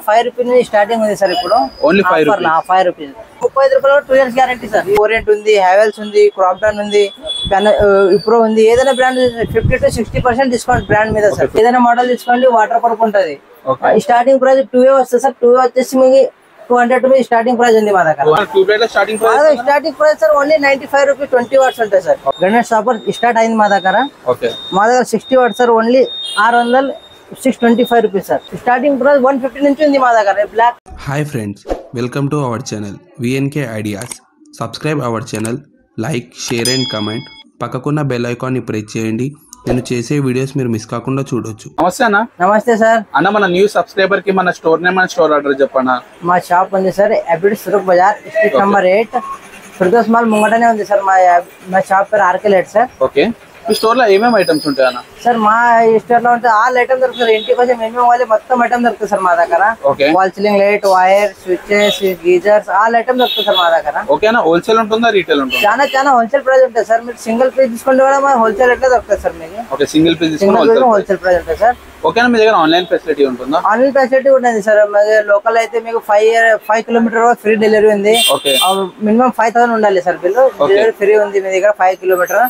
5 rupees starting ఉంది sir ఇప్పుడు. Only 5 rupees. 5 rupees 35 రూపాయలు 2 ఇయర్స్ గ్యారంటీ సార్. ఓరియంట్ ఉంది, హ్యావెల్స్ ఉంది, క్రాంప్టన్ ఉంది, ఇప్రో ఉంది. ఏదైనా బ్రాండ్ 50 to 60% డిస్కౌంట్ బ్రాండ్ మీద సార్. ఏదైనా మోడల్ తీసుకోండి, వాటర్ ప్రూఫ్ ఉంటుంది. స్టార్టింగ్ ప్రైస్ 2A వస్తుంది సార్. 2A వచ్చేసి మీకు 200 రూపీస్ స్టార్టింగ్ ప్రైస్ ఉంది మా దగ్గర. Starting price sir only 95 rupees 20 watts ఉంటాయి సార్. గ్రెనేడ్ స్టాపర్ స్టార్ట్ అయింది మా దగ్గర. మా దగ్గర 60 watts sir only 625 rupees sir. Starting price 150 నుంచి ఉంది మా దగ్గర. Black. Hi friends, welcome to our channel VNK ideas. Subscribe our channel, like, share and comment. పక్కకున్న బెల్ ఐకాన్ని ప్రెస్ చేయండి. నేను చేసే వీడియోస్ మీరు మిస్ కాకుండా చూడొచ్చు. నమస్తే అన్న. నమస్తే సార్. అన్న, మన న్యూ సబ్స్క్రైబర్ కి మన store name and store address చెప్పండి. మా షాప్ ఉంది సార్ అబిడ్ సురక్ బజార్, స్ట్రీట్ నెంబర్ 8, ఫిర్దౌస్ మాల్ ముంగటనే ఉంది సార్. మా షాప్ పేరు ఆర్కెలెట్ సార్. ఓకే. మీ స్టోర్ లో ఏమేమి ఐటమ్స్ ఉంటాయి అన్న? సార్ మా స్టోర్ లో ఉంటే ఆల్ ఐటమ్ దొరుకుతుంది. ఇంటి కోసం ఏమేమి వాళ్ళు మొత్తం ఐటమ్ దొరుకుతుంది సార్ మా దగ్గర. Wall ceiling light, wire, switches, geysers, all item దొరుకుతుంది సార్ మా దగ్గర. ఓకేనా? హోల్సేల్ ఉంటుందా, రీటైల్ ఉంటుందా? చాలా హోల్సేల్ ప్రైస్ ఉంటుంది సార్. మీరు సింగిల్ పీస్ తీసుకుంటే కూడా మా హోల్సేల్ ఎట్లా దొరుకుతుంది సార్ మీకు. ఓకే, సింగిల్ పీస్ తీసుకుంటే హోల్సేల్ ప్రైస్ ఉంటుంది సార్. ఓకేనా? మీ దగ్గర ఆన్లైన్ ఫెసిలిటీ ఉంటుందా? ఆన్లైన్ ఫెసిలిటీ ఉంటుంది సార్. లోకల్ అయితే మీకు 5 కిలోమీటర్ ఫ్రీ డెలివరీ ఉంది. మినిమం 5000 ఉండాలి సార్ బిల్లు. డెలివరీ ఫ్రీ ఉంది మీ దగ్గర 5 కిలోమీటర్.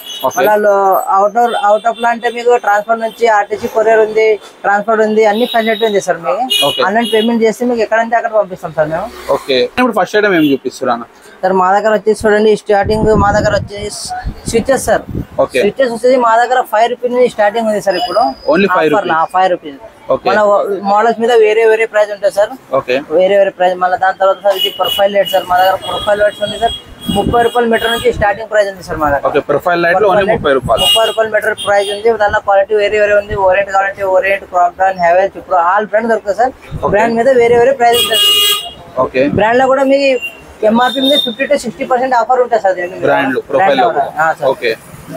అవుట్ ఆఫ్ లా అంటే మీకు ట్రాన్స్పోర్ట్ నుంచి ఆర్టీసీ కొరియర్ ఉంది, ట్రాన్స్పోర్ట్ ఉంది, అన్ని ఫెసిలిటీ ఉంది సార్. మీకు ఆన్లైన్ పేమెంట్ చేస్తే మీకు ఎక్కడంటే అక్కడ పంపిస్తాం సార్ మేము. ఓకే. ఇప్పుడు ఫస్ట్ ఐటమ్ ఏం చూపిస్తున్నా సార్? మా దగ్గర వచ్చేసి చూడండి, స్టార్టింగ్ మా దగ్గర వచ్చేసి స్విచెస్ సార్. స్విచెస్ వచ్చేసి మా దగ్గర 5 రూపీస్ నుంచి స్టార్టింగ్ ఉంది సార్ ఇప్పుడు. 5 రూపీస్. మన మోడల్స్ మీద వేరే ప్రైస్ ఉంటుంది సార్. వేరే ప్రైస్. మళ్ళీ దాని తర్వాత సార్ ఇది ప్రొఫైల్ లైట్ సార్. మా దగ్గర ప్రొఫైల్ లైట్స్ ఉంది సార్. 30 రూపాయల మీటర్ నుంచి స్టార్టింగ్ ప్రైస్ ఉంది సార్ మా దగ్గర. ప్రొఫైల్ లైట్ 30 రూపాయల మీటర్ ప్రైస్ ఉంది. దానిలో క్వాలిటీ వేరే ఉంది. ఓరియంట్ కావాలంటే ఓరియంట్, క్రాంప్టన్, హ్యావెల్స్, ఇప్పుడు ఆల్ బ్రాండ్ దొరుకుతుంది సార్. బ్రాండ్ మీద వేరే ప్రైస్ ఉంటుంది. బ్రాండ్ లో కూడా మీకు MRP మీద 50 to 60% ఆఫర్ ఉంటుంది సార్.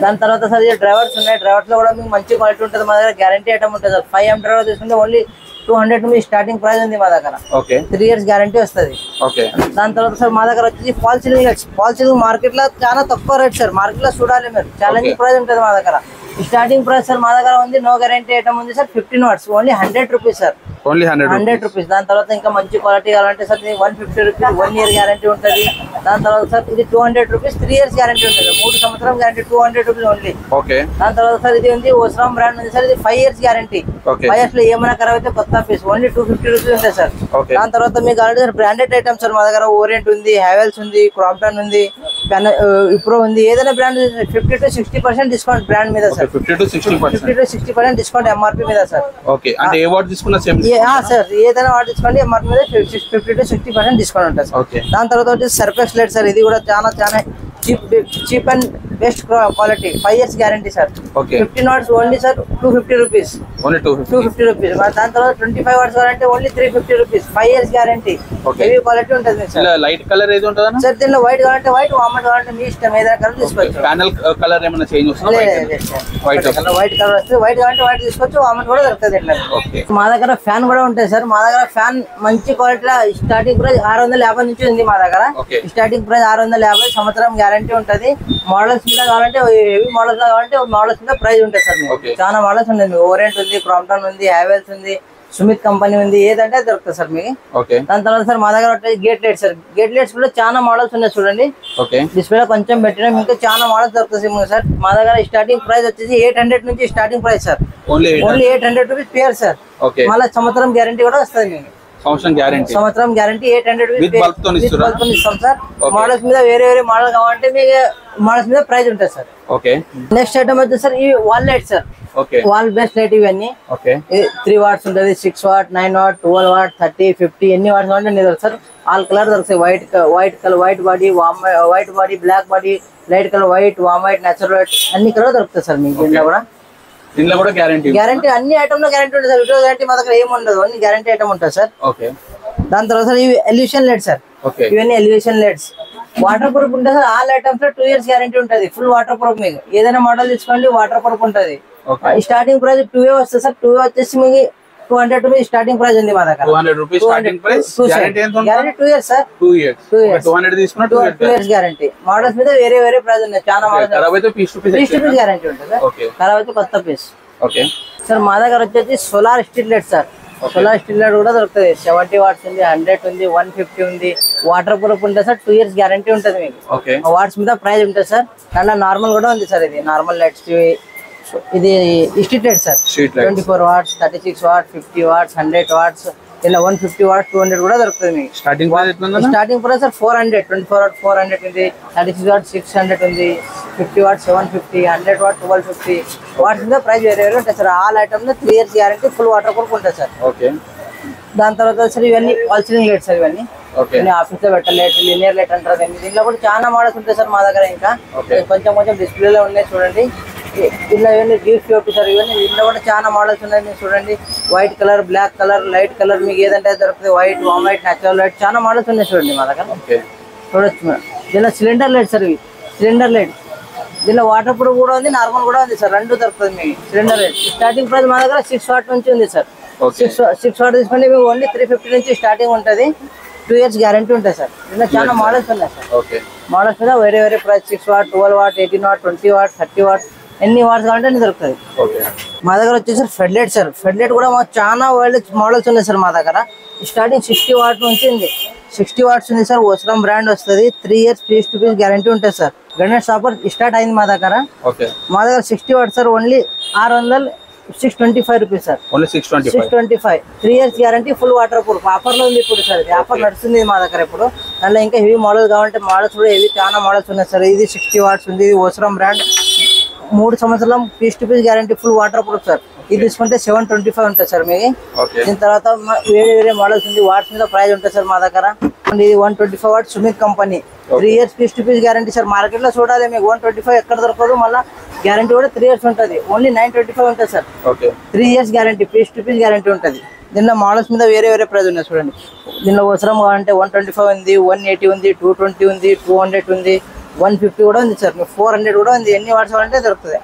దాని తర్వాత సార్ డ్రైవర్స్ ఉన్నాయి. డ్రైవర్స్ లో కూడా మీకు మంచి క్వాలిటీ ఉంటుంది మా దగ్గర. గ్యారంటీ ఐటమ్ ఉంటుంది సార్. 5M డ్రైవర్ తీసుకుంటే ఓన్లీ 200 రూపీస్ స్టార్టింగ్ ప్రైస్ ఉంది మా దగ్గర. 3 ఇయర్స్ గ్యారంటీ వస్తుంది. దాని తర్వాత సార్ మా దగ్గర వచ్చేసి fall ceiling lights. Fall ceiling market లో చాలా తక్కువ రేట్ సార్. మార్కెట్ లో చూడాలి మీరు. ఛాలెంజింగ్ ప్రైస్ ఉంటుంది మా దగ్గర. స్టార్టింగ్ ప్రైస్ సార్ మా దగ్గర ఉంది. నో గ్యారంటీ ఐటమ్ ఉంది sir. 15 watts only 100 rupees sir. 100 rupees. దాని తర్వాత ఇంకా మంచి క్వాలిటీ కావాలంటే సార్ 150 రూపీస్ 1 ఇయర్ గ్యారంటీ ఉంటుంది. దాని తర్వాత సార్ ఇది 200 రూపీస్ 3 ఇయర్స్ గ్యారంటీ ఉంటుంది. 3 సంవత్సరం గ్యారంటీ 200 రూపీస్ ఓన్లీ. దాని తర్వాత సార్ ఇది ఉంది ఓస్రామ్ బ్రాండ్ ఉంది సార్. ఇది 5 ఇయర్స్ గ్యారంటీ. 5 ఇయర్స్ లో ఏమైనా ఖరాబ్ అయితే కొత్త పీస్ ఓన్లీ 250 రూపీస్ ఉంటాయి సార్. దాని తర్వాత మీకు already sir branded items sir మా దగ్గర. ఓరియంట్ ఉంది, హ్యావెల్స్ ఉంది, క్రాంప్టన్ ఉంది, ఇప్రో ఉంది. ఏదైనా బ్రాండ్ 50 to 60% డిస్కౌంట్ బ్రాండ్ మీద సార్. 50 to 60% డిస్కౌంట్ MRP మీద సార్. సార్ ఏదైనా వాటి తీసుకోండి MRP మీద 50 to 60% డిస్కౌంట్ ఉంటుంది సార్. దాని తర్వాత వచ్చేసి సర్ఫెక్స్ లైట్ సార్. ఇది కూడా చాలా cheap and best quality. 5 years guarantee sir. 15 watts only sir 250 rupees. 250 rupees. దాని తర్వాత 25 వాట్స్ అంటే only 350 rupees. 5 years guarantee. Heavy quality ఉంటుంది సార్. లైట్ కలర్ ఏది ఉంటుంది సార్? దీనిలో వైట్ కావాలంటే వైట్, వామట్ కావాలంటే మీ ఇష్టం. ఏదైనా కలర్ తీసుకోవచ్చు. ప్యానల్ కలర్ ఏమైనా చేంజ్ వస్తుంది? వైట్ కలర్ వస్తుంది. వైట్ కావాలంటే వైట్ తీసుకోవచ్చు. వామట్ కూడా దొరుకుతుంది ఇట్లా. మా దగ్గర ఫ్యాన్ కూడా ఉంటాయి సార్. మా దగ్గర ఫ్యాన్ మంచి క్వాలిటీలో స్టార్టింగ్ ప్రైస్ 650 నుంచి ఉంది మా దగ్గర. స్టార్టింగ్ ప్రైస్ 650, సంవత్సరం గ్యారంటీ ఉంటుంది. మోడల్స్ మీద కావాలంటే హెవీ మోడల్స్ కావాలంటే మోడల్స్ మీద ప్రైస్ ఉంటుంది సార్. చాలా మోడల్స్ ఉంది. ఓరియంట్ ఉంది, క్రాంప్టన్ ఉంది, హ్యావెల్స్ ఉంది, సుమిత్ కంపెనీ ఉంది. ఏదంటే దొరుకుతుంది సార్ మీకు. దాని తర్వాత సార్ మా దగ్గర gate lights sir. Gate lights కూడా చాలా మోడల్స్ ఉన్నాయి చూడండి. డిస్ప్లే కొంచెం పెట్టినా మీకు చాలా మోడల్స్ దొరుకుతుంది సార్. మా దగ్గర స్టార్టింగ్ ప్రైస్ వచ్చేసి 800 నుంచి starting price sir. Only 800 rupees pair sir. మళ్ళీ సంవత్సరం గ్యారంటీ కూడా వస్తుంది మీకు. సంవత్సరం గ్యారంటీ 800 రూపీస్ ఇస్తాం సార్. మోడల్స్ మీద వేరే మోడల్ కావాలంటే మీకు మోడల్స్ మీద ప్రైస్ ఉంటుంది సార్. నెక్స్ట్ ఐటమ్ వచ్చేసి సార్ ఈ wall light sir. Wall base light ఇవన్నీ 3 వాట్స్ ఉంటుంది, 6 వాట్, 9 వాట్, 12 వాట్, 30, 50 ఎన్ని వాట్స్ కావాలంటే సార్. ఆల్ కలర్ దొరుకుతాయి. White colour, white body, black body, light colour, white, warm white, natural white, అన్ని colour దొరుకుతాయి sir మీకు. దీనిలో కూడా గ్యారంటీ అన్ని ఐటమ్ లో గ్యారంటీ ఉంటుంది సార్. విటో గ్యారంటీ మా దగ్గర ఏమి ఉండదు. అన్ని గ్యారంటీ ఐటమ్ ఉంటుంది సార్. దాని తర్వాత సార్ ఇవి ఎలివేషన్ లైట్స్ సార్. ఇవన్నీ ఎలివేషన్ లైట్స్ వాటర్ ప్రూఫ్ ఉంటుంది సార్. ఆల్ ఐటమ్స్ లో 2 ఇయర్స్ గ్యారంటీ ఉంటుంది. Full water proof. మీకు ఏదైనా మోడల్ తీసుకోండి వాటర్ ప్రూఫ్ ఉంటుంది. స్టార్టింగ్ ప్రైస్ 2A వస్తుంది సార్. 2A వచ్చేసి మీకు 200 రూపీస్ స్టార్టింగ్ ప్రైస్ ఉంది మా దగ్గర. 200 rupees starting price. Guarantee 2 years sir. 2 200 తీసుకున్నా 2 ఇయర్స్ గ్యారంటీ. మోడల్స్ మీద వేరే ప్రైస్ ఉన్నాయి. చాలా మోడల్స్. ఖరాబ్ అయితే 30 రూపీస్ గ్యారంటీ ఉంటుంది సార్. ఖరాబ్ అయితే కొత్త పీస్. సార్ మా దగ్గర వచ్చేసి solar street light sir. Solar steel light కూడా దొరుకుతుంది. 70 వాట్స్ ఉంది, 100 ఉంది, 150 ఉంది. వాటర్ ప్రూఫ్ ఉంటుంది సార్. 2 years గ్యారంటీ ఉంటుంది మీకు. వాట్స్ మీద ప్రైస్ ఉంటుంది సార్. దాంట్లో నార్మల్ కూడా ఉంది సార్. ఇది నార్మల్ లైట్స్. ఇది street light sir. 24 watts, 36 watts, 50 watts, 100 watts, ఇలా 150 వాట్స్, 200 కూడా దొరుకుతుంది మీకు. Starting price sir 400. 24 వాట్ 400 ఉంది, 36 వాట్ 600 ఉంది, 50 వాట్ 750, 100 వాట్ 1250. వాట్స్ మీద ప్రైస్ వేరే వేరే ఉంటాయి సార్. ఆల్ ఐటమ్ లో 3 years guarantee, full water proof ఉంటుంది సార్. దాని తర్వాత సార్ ఇవన్నీ వాల్ సీలింగ్ లైట్ సార్. ఇవన్నీ ఆఫీస్ లో పెట్టే లైట్, లినియర్ లైట్ అంటారు. దీంట్లో కూడా చాలా మోడల్స్ ఉంటాయి సార్ మా దగ్గర. ఇంకా కొంచెం డిస్ప్లేలో ఉన్నాయి చూడండి. ఇలా ఇవన్నీ GFP సార్. ఇవన్నీ దీంట్లో కూడా చాలా మోడల్స్ ఉన్నాయి. మీరు చూడండి, white colour, black colour, light colour, మీకు ఏదంటే దొరుకుతుంది. White, warm white, natural light, చాలా మోడల్స్ ఉన్నాయి చూడండి మా దగ్గర. చూడొచ్చు మేడం. దీనిలో సిలిండర్ లైట్ సార్. ఇవి సిలిండర్ లైట్. దీనిలో వాటర్ ప్రూఫ్ కూడా ఉంది, నార్మల్ కూడా ఉంది సార్. రెండు దొరుకుతుంది మీకు సిలిండర్ లైట్. స్టార్టింగ్ ప్రైస్ మా దగ్గర 6 వాట్ నుంచి ఉంది సార్. 6 వాట్ తీసుకుంటే మీకు ఓన్లీ 350 నుంచి స్టార్టింగ్ ఉంటుంది. 2 years గ్యారంటీ ఉంటుంది సార్. దీనిలో చాలా మోడల్స్ ఉన్నాయి సార్. మోడల్స్ మీద వేరే వేరే price. 6 what, 12 what, 18 what, 20 what, 30 what, ఎన్ని వాట్స్ కావాలంటే అన్ని దొరుకుతుంది. మా దగ్గర వచ్చేసి fed light sir. Fed light కూడా మాకు చాలా మోడల్స్ ఉన్నాయి సార్ మా దగ్గర. స్టార్టింగ్ 60 వాట్ నుంచి ఉంది. 60 వాట్స్ ఉంది సార్. ఓస్రామ్ బ్రాండ్ వస్తుంది. 3 years piece to piece guarantee ఉంటుంది సార్. గణేష్ షాపర్ స్టార్ట్ అయింది మా దగ్గర. మా దగ్గర 60 watt sir. Only 625 rupees sir. 625. 3 years guarantee, full water proof. Offer లో ఉంది ఇప్పుడు సార్. ఇది ఆఫర్ నడుస్తుంది మా దగ్గర ఇప్పుడు. దాంట్లో ఇంకా హెవీ మోడల్ కావాలంటే మోడల్స్ కూడా హెవీ చాలా మోడల్స్ ఉన్నాయి సార్. ఇది 60 వాట్స్ ఉంది. ఇది ఓస్రామ్ బ్రాండ్. 3 సంవత్సరాల piece to piece guarantee, full water proof sir. ఇది తీసుకుంటే 725 ఉంటుంది సార్ మీకు. దీని తర్వాత వేరే వేరే మోడల్స్ ఉంది. వాట్స్ మీద ప్రైస్ ఉంటుంది సార్ మా దగ్గర. ఇది 125 watt Sumit company. 3 years piece to piece guarantee sir. Market లో చూడాలి మీకు 125 ఎక్కడ దొరకదు. మళ్ళీ గ్యారంటీ కూడా 3 years ఉంటుంది. ఓన్లీ 925 ఉంటుంది sir. 3 years guarantee, piece to piece guarantee ఉంటుంది. దీనిలో మోడల్స్ మీద వేరే వేరే ప్రైస్ ఉన్నాయి చూడండి. దీనిలో అవసరం కావాలంటే 125 ఉంది, 180 ఉంది, 220 ఉంది, 200 ఉంది, 150 కూడా ఉంది సార్. 400 కూడా ఉంది. ఎన్ని వాట్స్ కావాలంటే దొరుకుతుంది.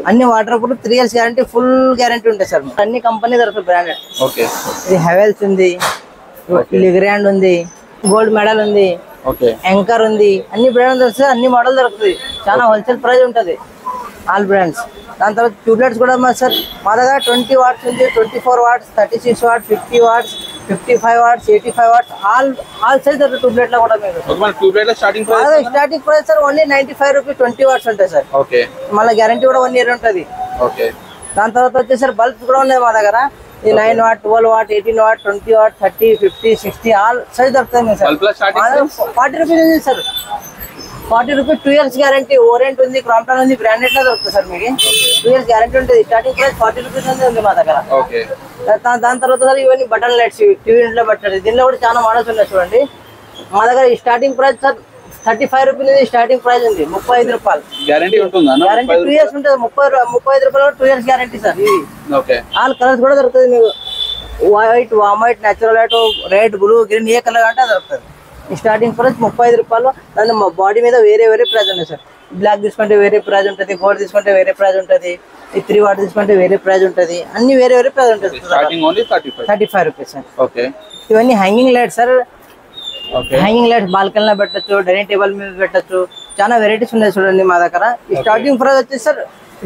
అన్ని water proof, 3 years guarantee, full guarantee ఉంటాయి సార్. అన్ని కంపెనీ దొరుకుతుంది బ్రాండెడ్. ఇది హెవెల్స్ ఉంది, లిగ్రాండ్ ఉంది, గోల్డ్ మెడల్ ఉంది, యాంకర్ ఉంది. అన్ని బ్రాండ్ దొరుకుతాయి. అన్ని మోడల్ దొరుకుతుంది. చాలా హోల్సేల్ ప్రైస్ ఉంటుంది ఆల్ బ్రాండ్స్. దాని తర్వాత ట్యూబ్లైట్స్ కూడా సార్ మా దగ్గర 20 వాట్స్ ఉంది, 24 watts, 36 watts, 50 watts, 55 watts, 85 watts, all size దొరుకుతుంది ట్యూబ్లైట్ లో కూడా. మీకు starting price sir only 95 rupees. 20 watts ఉంటాయి సార్. మళ్ళీ గ్యారంటీ కూడా 1 year ఉంటుంది. దాని తర్వాత వచ్చేసరి బల్బ్స్ కూడా ఉన్నాయి మా దగ్గర. 9 what, 12 what, 18 what, 20 what, 30, 50, 60 all size దొరుకుతాయి సార్. 40 రూపీస్ ఉంది sir. 40 rupees. 2 years guarantee. Orient ఉంది, క్రాంప్టన్ ఉంది, బ్రాండెడ్ లో దొరుకుతుంది సార్ మీకు. 2 years గ్యారంటీ ఉంటుంది. స్టార్టింగ్ ప్రైస్ 40 రూపీస్ ఉంది మా దగ్గర. దాని తర్వాత సార్ ఇవన్నీ బటన్ లైట్స్, టీవీ ఇంట్లో పెట్టండి. దీనిలో కూడా చాలా మోడల్స్ ఉన్నాయి చూడండి. మా దగ్గర starting price sir 35 rupees starting price ఉంది. 35 రూపాయలు గ్యారంటీ ఉంటుంది. 2 years ఉంటుంది. 35 రూపాయలు 2 years గ్యారంటీ సార్. ఇవి ఆల్ కలర్స్ కూడా దొరుకుతుంది మీకు. White, warm white, natural white, red, blue, green, ఏ కలర్ అంటే దొరుకుతుంది. స్టార్టింగ్ ప్రైస్ 35 రూపాయలు. దాని బాడీ మీద వేరే వేరే ప్రైస్ ఉన్నాయి సార్. బ్లాక్ తీసుకుంటే వేరే ప్రైస్ ఉంటుంది, గోల్డ్ తీసుకుంటే వేరే ప్రైస్ ఉంటుంది, ఈ 3 వాట్ తీసుకుంటే వేరే ప్రైస్ ఉంటుంది. అన్ని వేరే వేరే ప్రైస్ ఉంటుంది. 35 రూపీస్ సార్. ఇవన్నీ hanging lights sir. Hanging lights బాల్కనీలో పెట్టచ్చు, డైనింగ్ టేబుల్ మీద పెట్టచ్చు. చాలా వెరైటీస్ ఉన్నాయి చూడండి మా దగ్గర. స్టార్టింగ్ ప్రైస్ వచ్చేసి సార్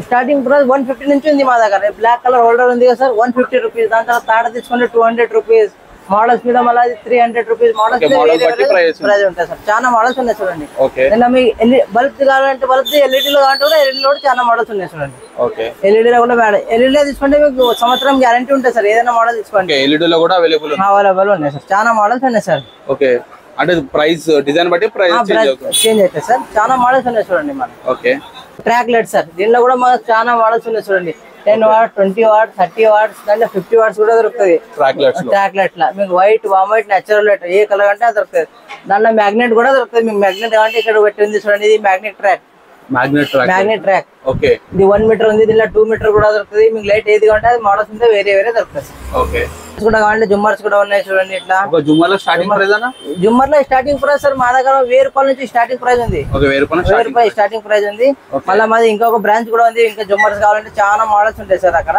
స్టార్టింగ్ ప్రైస్ 150 నుంచి ఉంది మా దగ్గర. బ్లాక్ కలర్ హోల్డర్ ఉంది కదా సార్, 150 రూపీస్. దాని తర్వాత తాట తీసుకుంటే 200 రూపీస్. మోడల్స్ మీద మళ్ళీ 300 రూపీస్. మోడల్స్ ప్రైస్ ఉంటాయి సార్. చాలా మోడల్స్ ఉన్నాయి చూడండి. బల్బ్ కావాలంటే బల్బ్, ఎల్ఈడీ లో కావాలంటే ఎల్ఈడీ లో కూడా చాలా మోడల్స్ ఉన్నాయి చూడండి. ఎల్ఈడీ లో కూడా ఎల్ఈడీ తీసుకుంటే మీకు సంవత్సరం గ్యారంటీ ఉంటుంది సార్. ఏదైనా మోడల్ తీసుకోండి. ఎల్ఈడీ లో కూడా అవైలబుల్ ఉన్నాయి సార్. చాలా మోడల్స్ ఉన్నాయి సార్. అంటే ప్రైస్ డిజైన్ బట్టి ప్రైస్ చేంజ్ అవుతాయి సార్. చాలా మోడల్స్ ఉన్నాయి చూడండి మనకి. Track light sir. దీనిలో కూడా మనకు చాలా మోడల్స్ ఉన్నాయి చూడండి. 10 వాట్, 20 వాట్, 30 వాట్స్, దాంట్లో 50 వాట్స్ కూడా దొరుకుతుంది. ట్రాక్ లైట్ లా మీకు white, warm white, natural light, ఏ కలర్ అంటే దొరుకుతుంది. దాంట్లో మ్యాగ్నెట్ కూడా దొరుకుతుంది. మీకు మ్యాగ్నెట్ కావాలంటే ఇక్కడ పెట్టి ఉంది చూడండి. ఇది మ్యాగ్నెట్ ట్రాక్. ఇది 1 మీటర్ ఉంది. దీనిలో 2 మీటర్ కూడా దొరుకుతుంది. మీకు లైట్ ఏది కావాలంటే అది మోడల్స్ ఉంటే వేరే వేరే దొరుకుతుంది. కూడా కావాలంటే జుమ్మర్స్ కూడా ఉన్నాయి చూడండి. ఇట్లా జుమ్మర్ లో స్టార్టింగ్ ప్రైస్ సార్ మా దగ్గర 1000 రూపాయల నుంచి స్టార్టింగ్ ప్రైస్ ఉంది. 1000 రూపాయలు స్టార్టింగ్ ప్రైస్ ఉంది. మళ్ళీ మాది ఇంకొక బ్రాంచ్ కూడా ఉంది. ఇంకా జుమ్మర్స్ కావాలంటే చాలా మోడల్స్ ఉంటాయి సార్ అక్కడ.